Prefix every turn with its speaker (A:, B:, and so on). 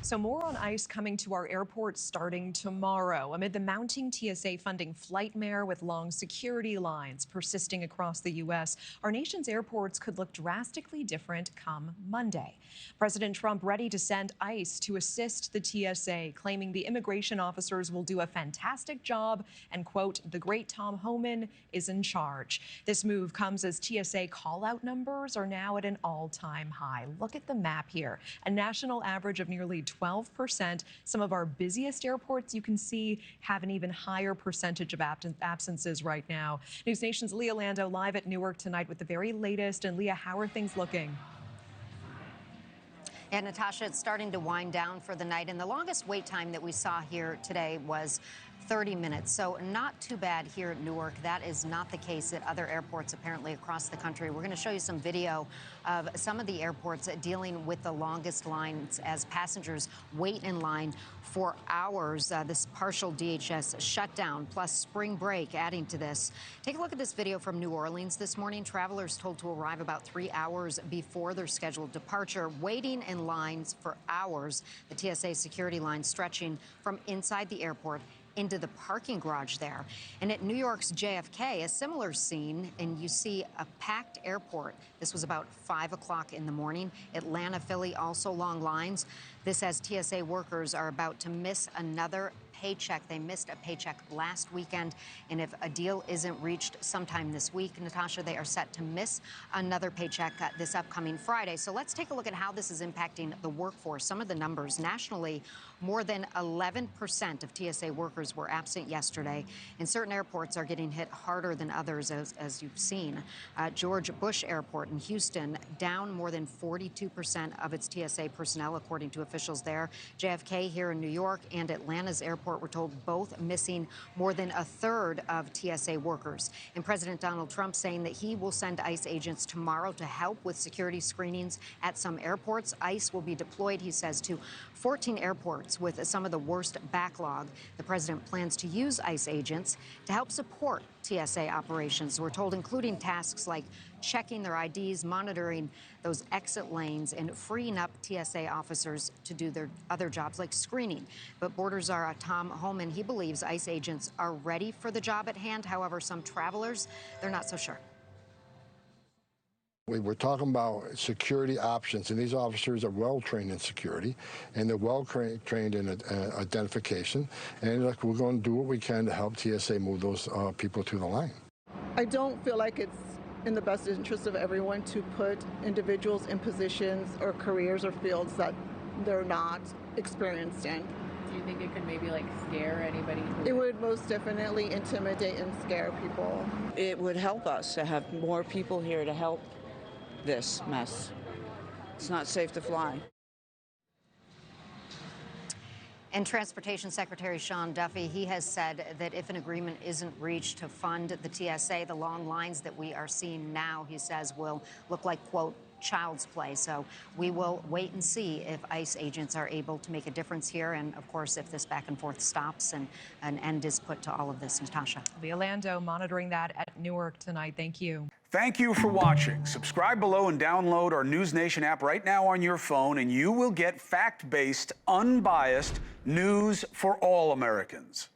A: So more on ICE coming to our airports starting tomorrow. Amid the mounting TSA funding flightmare with long security lines persisting across the U.S., our nation's airports could look drastically different come Monday. President Trump ready to send ICE to assist the TSA, claiming the immigration officers will do a fantastic job and, quote, the great Tom Homan is in charge. This move comes as TSA call-out numbers are now at an all-time high. Look at the map here. A national average of nearly 12%. Some of our busiest airports, you can see, have an even higher percentage of absences right now. NewsNation's Lia Lando live at Newark tonight with the very latest. And Lia, how are things looking?
B: Yeah, Natasha, it's starting to wind down for the night, and the longest wait time that we saw here today was 30 minutes. So not too bad here at Newark. That is not the case at other airports apparently across the country. We're going to show you some video of some of the airports dealing with the longest lines as passengers wait in line for hours. This partial DHS shutdown plus spring break adding to this. Take a look at this video from New Orleans this morning. Travelers told to arrive about 3 hours before their scheduled departure, waiting in lines for hours. The TSA security line stretching from inside the airport into the parking garage there. And at New York's JFK, a similar scene, and you see a packed airport. This was about 5 o'clock in the morning. Atlanta, Philly, also long lines. This as TSA workers are about to miss another paycheck. They missed a paycheck last weekend, and if a deal isn't reached sometime this week, Natasha, they are set to miss another paycheck this upcoming Friday. So let's take a look at how this is impacting the workforce. Some of the numbers nationally, more than 11% of TSA workers were absent yesterday, and certain airports are getting hit harder than others, as you've seen. George Bush Airport in Houston down more than 42% of its TSA personnel, according to officials there. JFK here in New York and Atlanta's airport were told both missing more than a third of TSA workers. And President Donald Trump saying that he will send ICE agents tomorrow to help with security screenings at some airports. ICE will be deployed, he says, to 14 airports with some of the worst backlog. The president plans to use ICE agents to help support TSA operations, we're told, including tasks like checking their IDs, monitoring those exit lanes, and freeing up TSA officers to do their other jobs like screening. But Border Czar Tom Homan, he believes ICE agents are ready for the job at hand. However, some travelers, they're not so sure.
C: We're talking about security options, and these officers are well-trained in security, and they're well-trained in identification. And look, we're going to do what we can to help TSA move those people to the line.
D: I don't feel like it's in the best interest of everyone to put individuals in positions or careers or fields that they're not experienced in.
E: Do you think it could maybe like scare anybody?
D: It would most definitely intimidate and scare people.
F: It would help us to have more people here to help this mess. It's not safe to fly.
B: And Transportation Secretary Sean Duffy, he has said that if an agreement isn't reached to fund the TSA, the long lines that we are seeing now, he says, will look like, quote, child's play. So we will wait and see if ICE agents are able to make a difference here. And, of course, if this back and forth stops and an end is put to all of this. Natasha.
A: Lia Lando monitoring that at Newark tonight. Thank you.
G: Thank you for watching. Subscribe below and download our NewsNation app right now on your phone, and you will get fact-based, unbiased news for all Americans.